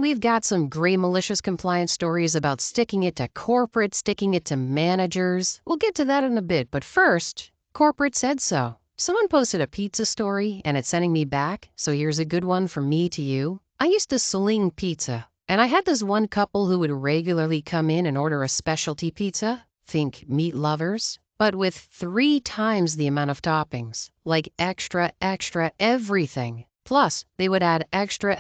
we've got some great malicious compliance stories about sticking it to corporate, sticking it to managers. We'll get to that in a bit, but first, corporate said so. Someone posted a pizza story, and it's sending me back, so here's a good one from me to you. I used to sling pizza, and I had this one couple who would regularly come in and order a specialty pizza, think meat lovers, but with 3 times the amount of toppings, like extra everything. Plus, they would add extra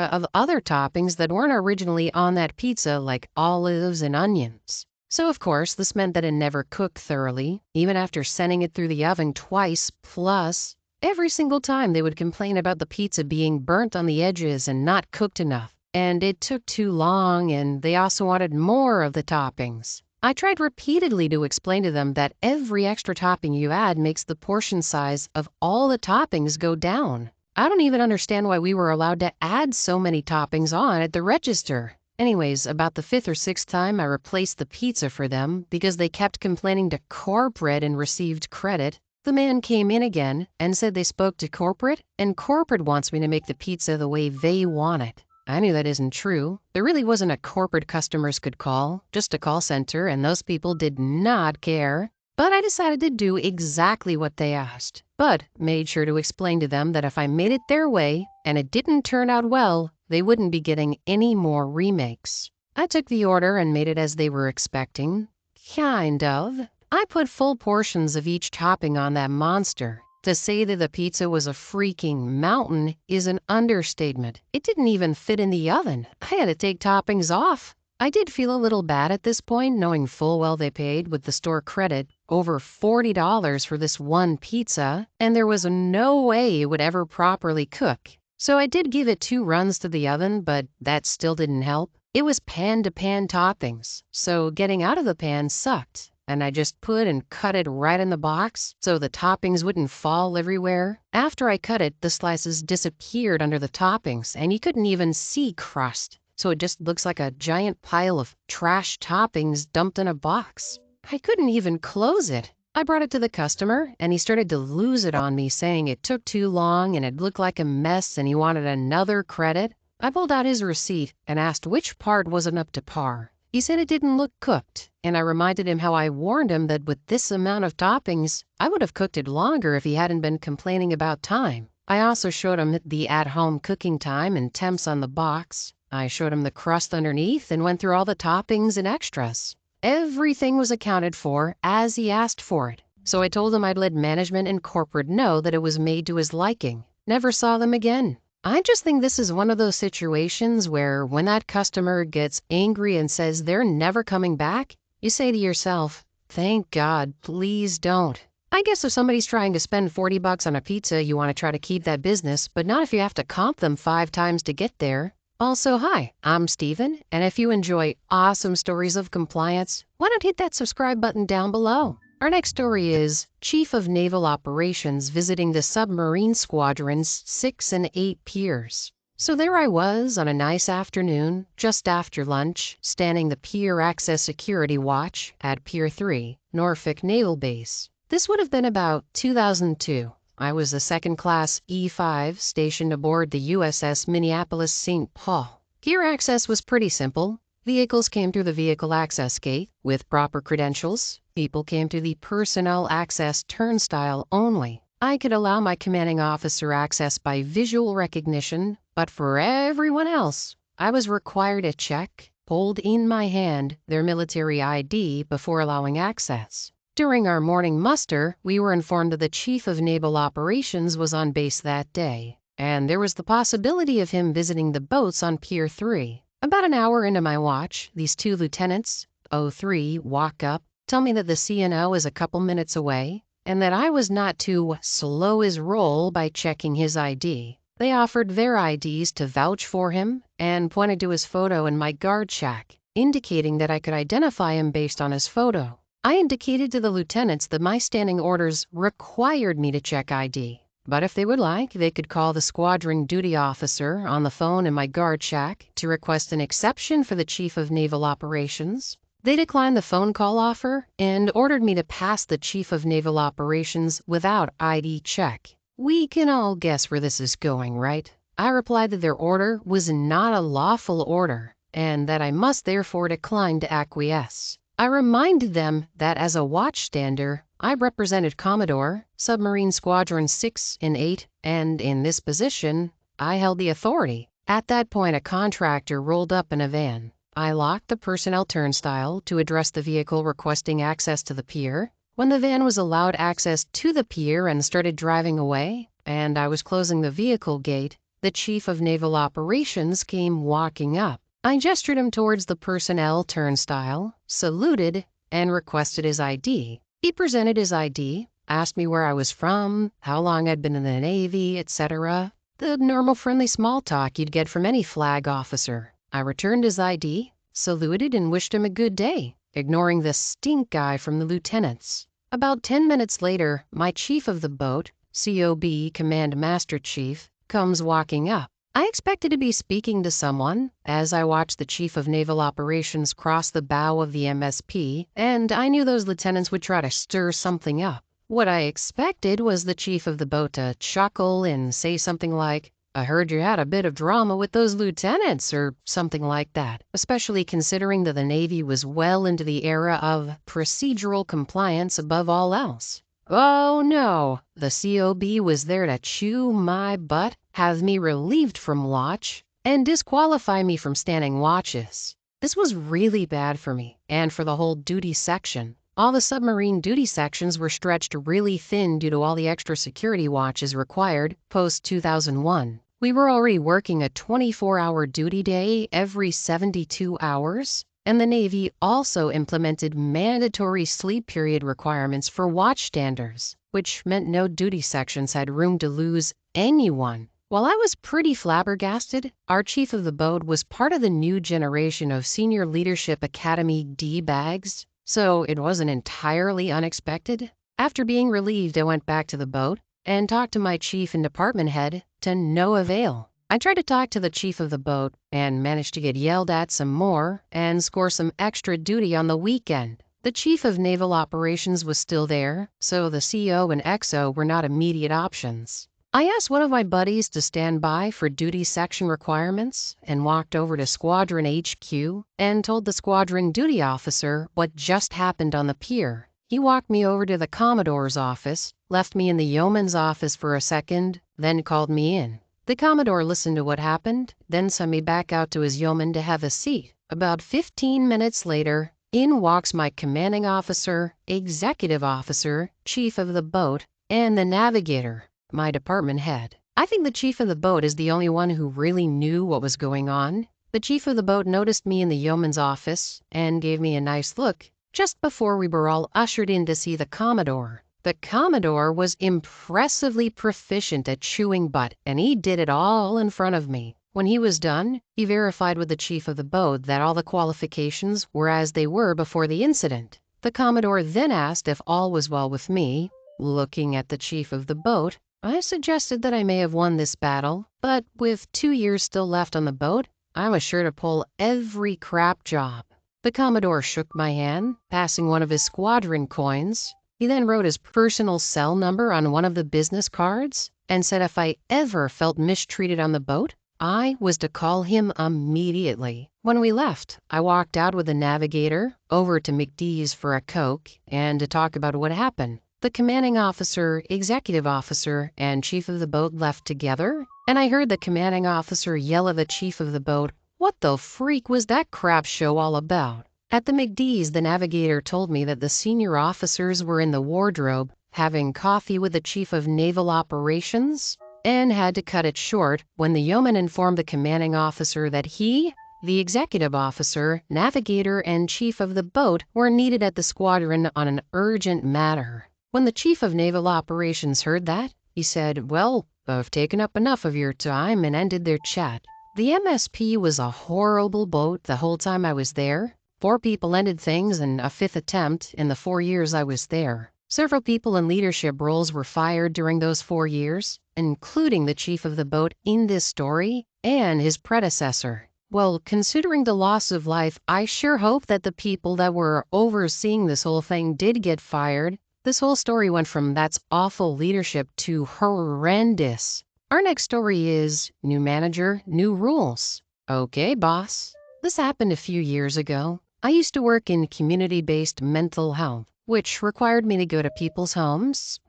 of other toppings that weren't originally on that pizza, like olives and onions. So of course, this meant that it never cooked thoroughly, even after sending it through the oven twice. Plus, every single time they would complain about the pizza being burnt on the edges and not cooked enough. And it took too long, and they also wanted more of the toppings. I tried repeatedly to explain to them that every extra topping you add makes the portion size of all the toppings go down. I don't even understand why we were allowed to add so many toppings on at the register. Anyways, about the 5th or 6th time I replaced the pizza for them because they kept complaining to corporate and received credit. The man came in again and said they spoke to corporate, and corporate wants me to make the pizza the way they want it. I knew that isn't true. There really wasn't a corporate customers could call, just a call center, and those people did not care. But I decided to do exactly what they asked, but made sure to explain to them that if I made it their way and it didn't turn out well, they wouldn't be getting any more remakes. I took the order and made it as they were expecting. Kind of. I put full portions of each topping on that monster. To say that the pizza was a freaking mountain is an understatement. It didn't even fit in the oven. I had to take toppings off. I did feel a little bad at this point, knowing full well they paid, with the store credit, over $40 for this one pizza, and there was no way it would ever properly cook. So I did give it 2 runs to the oven, but that still didn't help. It was pan-to-pan toppings, so getting out of the pan sucked, and I just put and cut it right in the box so the toppings wouldn't fall everywhere. After I cut it, the slices disappeared under the toppings, and you couldn't even see crust. So it just looks like a giant pile of trash toppings dumped in a box. I couldn't even close it. I brought it to the customer, and he started to lose it on me, saying it took too long and it looked like a mess and he wanted another credit. I pulled out his receipt and asked which part wasn't up to par. He said it didn't look cooked, and I reminded him how I warned him that with this amount of toppings, I would have cooked it longer if he hadn't been complaining about time. I also showed him the at-home cooking time and temps on the box. I showed him the crust underneath and went through all the toppings and extras. Everything was accounted for as he asked for it. So I told him I'd let management and corporate know that it was made to his liking. Never saw them again. I just think this is one of those situations where when that customer gets angry and says they're never coming back, you say to yourself, thank God, please don't. I guess if somebody's trying to spend $40 on a pizza, you want to try to keep that business, but not if you have to comp them 5 times to get there. Also, hi, I'm Steven, and if you enjoy awesome stories of compliance, why not hit that subscribe button down below? Our next story is Chief of Naval Operations visiting the submarine squadron's 6 and 8 piers. So there I was on a nice afternoon, just after lunch, standing the Pier Access Security Watch at Pier 3, Norfolk Naval Base. This would have been about 2002. I was a 2nd class E5 stationed aboard the USS Minneapolis St. Paul. Pier access was pretty simple. Vehicles came through the vehicle access gate with proper credentials. People came through the personnel access turnstile only. I could allow my commanding officer access by visual recognition, but for everyone else, I was required to check, hold in my hand, their military ID before allowing access. During our morning muster, we were informed that the Chief of Naval Operations was on base that day, and there was the possibility of him visiting the boats on Pier 3. About an hour into my watch, these 2 lieutenants, 03, walk up, tell me that the CNO is a couple minutes away, and that I was not to slow his roll by checking his ID. They offered their IDs to vouch for him and pointed to his photo in my guard shack, indicating that I could identify him based on his photo. I indicated to the lieutenants that my standing orders required me to check ID, but if they would like, they could call the squadron duty officer on the phone in my guard shack to request an exception for the Chief of Naval Operations. They declined the phone call offer and ordered me to pass the Chief of Naval Operations without ID check. We can all guess where this is going, right? I replied that their order was not a lawful order, and that I must therefore decline to acquiesce. I reminded them that as a watchstander, I represented Commodore, Submarine Squadron 6 and 8, and in this position, I held the authority. At that point, a contractor rolled up in a van. I locked the personnel turnstile to address the vehicle requesting access to the pier. When the van was allowed access to the pier and started driving away, and I was closing the vehicle gate, the Chief of Naval Operations came walking up. I gestured him towards the personnel turnstile, saluted, and requested his ID. He presented his ID, asked me where I was from, how long I'd been in the Navy, etc. The normal friendly small talk you'd get from any flag officer. I returned his ID, saluted, and wished him a good day, ignoring the stink eye from the lieutenants. About 10 minutes later, my chief of the boat, COB Command Master Chief, comes walking up. I expected to be speaking to someone as I watched the Chief of Naval Operations cross the bow of the MSP, and I knew those lieutenants would try to stir something up. What I expected was the chief of the boat to chuckle and say something like, "I heard you had a bit of drama with those lieutenants," or something like that, especially considering that the Navy was well into the era of procedural compliance above all else. Oh no, the COB was there to chew my butt, have me relieved from watch, and disqualify me from standing watches. This was really bad for me, and for the whole duty section. All the submarine duty sections were stretched really thin due to all the extra security watches required post-2001. We were already working a 24-hour duty day every 72 hours, and the Navy also implemented mandatory sleep period requirements for watchstanders, which meant no duty sections had room to lose anyone. While I was pretty flabbergasted, our chief of the boat was part of the new generation of Senior Leadership Academy D-bags, so it wasn't entirely unexpected. After being relieved, I went back to the boat and talked to my chief and department head to no avail. I tried to talk to the chief of the boat and managed to get yelled at some more and score some extra duty on the weekend. The Chief of Naval Operations was still there, so the CO and XO were not immediate options. I asked one of my buddies to stand by for duty section requirements and walked over to Squadron HQ and told the squadron duty officer what just happened on the pier. He walked me over to the Commodore's office, left me in the yeoman's office for a second, then called me in. The Commodore listened to what happened, then sent me back out to his yeoman to have a seat. About 15 minutes later, in walks my commanding officer, executive officer, chief of the boat, and the navigator, my department head. I think the chief of the boat is the only one who really knew what was going on. The chief of the boat noticed me in the yeoman's office and gave me a nice look just before we were all ushered in to see the Commodore. The Commodore was impressively proficient at chewing butt, and he did it all in front of me. When he was done, he verified with the chief of the boat that all the qualifications were as they were before the incident. The Commodore then asked if all was well with me. Looking at the chief of the boat, I suggested that I may have won this battle, but with 2 years still left on the boat, I was sure to pull every crap job. The Commodore shook my hand, passing one of his squadron coins. He then wrote his personal cell number on one of the business cards and said if I ever felt mistreated on the boat, I was to call him immediately. When we left, I walked out with the navigator over to McDee's for a Coke and to talk about what happened. The commanding officer, executive officer, and chief of the boat left together, and I heard the commanding officer yell at the chief of the boat, "What the freak was that crap show all about?" At the McDee's, the navigator told me that the senior officers were in the wardrobe having coffee with the chief of naval operations and had to cut it short when the yeoman informed the commanding officer that he, the executive officer, navigator, and chief of the boat were needed at the squadron on an urgent matter. When the chief of naval operations heard that, he said, "Well, I've taken up enough of your time," and ended their chat. The MSP was a horrible boat the whole time I was there. 4 people ended things and a 5th attempt in the 4 years I was there. Several people in leadership roles were fired during those 4 years, including the chief of the boat in this story and his predecessor. Well, considering the loss of life, I sure hope that the people that were overseeing this whole thing did get fired. This whole story went from "that's awful leadership" to horrendous. Our next story is new manager, new rules. Okay, boss. This happened a few years ago. I used to work in community-based mental health, which required me to go to people's homes,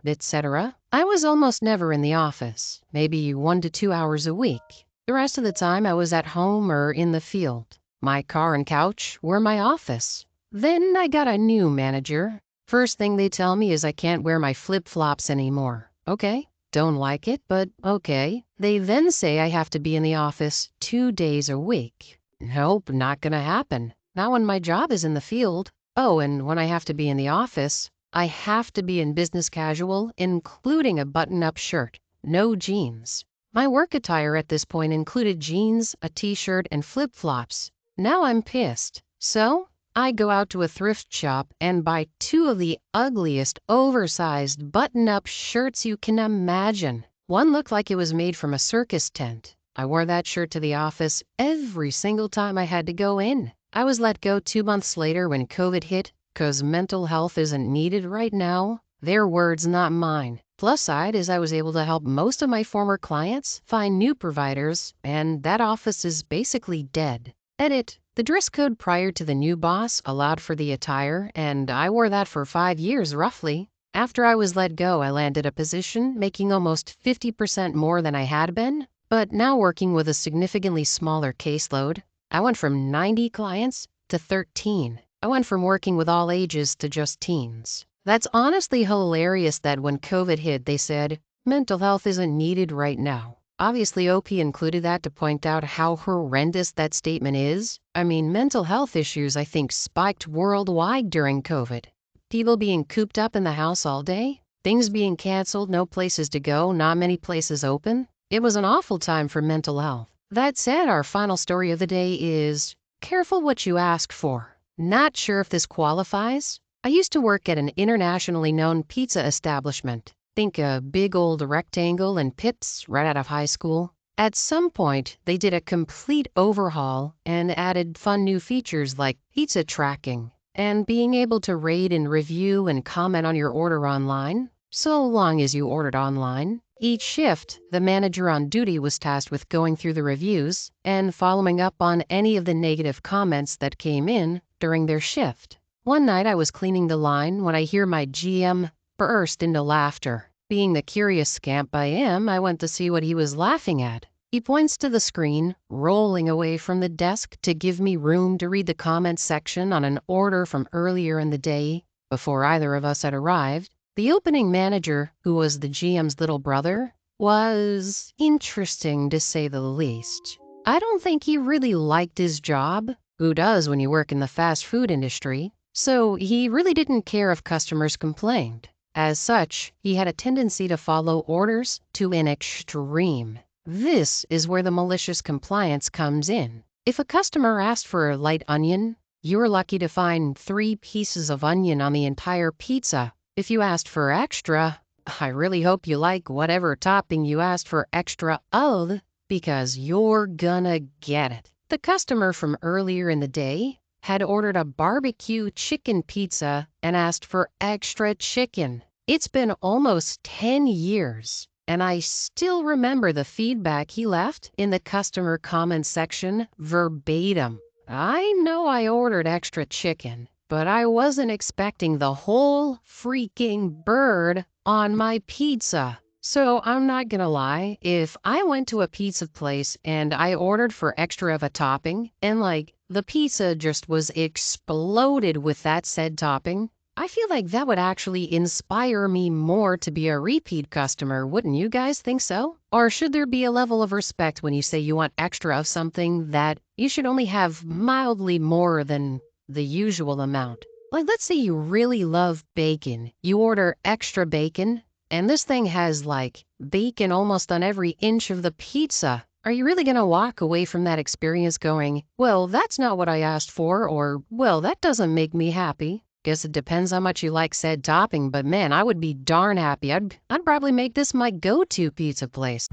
etc. I was almost never in the office, maybe 1 to 2 hours a week. The rest of the time I was at home or in the field. My car and couch were my office. Then I got a new manager. First thing they tell me is I can't wear my flip-flops anymore. Okay. Don't like it, but okay. They then say I have to be in the office 2 days a week. Nope, not gonna happen. Not when my job is in the field. Oh, and when I have to be in the office, I have to be in business casual, including a button-up shirt. No jeans. My work attire at this point included jeans, a t-shirt, and flip-flops. Now I'm pissed. So I go out to a thrift shop and buy 2 of the ugliest, oversized, button-up shirts you can imagine. One looked like it was made from a circus tent. I wore that shirt to the office every single time I had to go in. I was let go 2 months later when COVID hit, 'cause mental health isn't needed right now. Their words, not mine. Plus side is I was able to help most of my former clients find new providers, and that office is basically dead. Edit. The dress code prior to the new boss allowed for the attire, and I wore that for 5 years roughly. After I was let go, I landed a position making almost 50% more than I had been, but now working with a significantly smaller caseload. I went from 90 clients to 13. I went from working with all ages to just teens. That's honestly hilarious that when COVID hit, they said, mental health isn't needed right now. Obviously, OP included that to point out how horrendous that statement is. I mean, mental health issues, I think, spiked worldwide during COVID. People being cooped up in the house all day, things being canceled, no places to go, not many places open. It was an awful time for mental health. That said, our final story of the day is, careful what you ask for. Not sure if this qualifies. I used to work at an internationally known pizza establishment. Think a big old rectangle and Pips right out of high school. At some point, they did a complete overhaul and added fun new features like pizza tracking and being able to rate and review and comment on your order online, so long as you ordered online. Each shift, the manager on duty was tasked with going through the reviews and following up on any of the negative comments that came in during their shift. One night I was cleaning the line when I hear my GM burst into laughter. Being the curious scamp I am, I went to see what he was laughing at. He points to the screen, rolling away from the desk to give me room to read the comments section on an order from earlier in the day, before either of us had arrived. The opening manager, who was the GM's little brother, was interesting to say the least. I don't think he really liked his job. Who does when you work in the fast food industry? So he really didn't care if customers complained. As such, he had a tendency to follow orders to an extreme. This is where the malicious compliance comes in. If a customer asked for a light onion, you were lucky to find 3 pieces of onion on the entire pizza. If you asked for extra, I really hope you like whatever topping you asked for extra of, because you're gonna get it. The customer from earlier in the day had ordered a barbecue chicken pizza and asked for extra chicken. It's been almost 10 years, and I still remember the feedback he left in the customer comments section verbatim. I know I ordered extra chicken, but I wasn't expecting the whole freaking bird on my pizza. So I'm not gonna lie, if I went to a pizza place and I ordered for extra of a topping and the pizza just was exploded with that said topping, I feel like that would actually inspire me more to be a repeat customer, wouldn't you guys think so? Or should there be a level of respect when you say you want extra of something that you should only have mildly more than the usual amount? Like, let's say you really love bacon. You order extra bacon, and this thing has bacon almost on every inch of the pizza. Are you really gonna walk away from that experience going, well, that's not what I asked for, or, well, that doesn't make me happy? Guess it depends how much you like said topping, but man, I would be darn happy. I'd probably make this my go-to pizza place.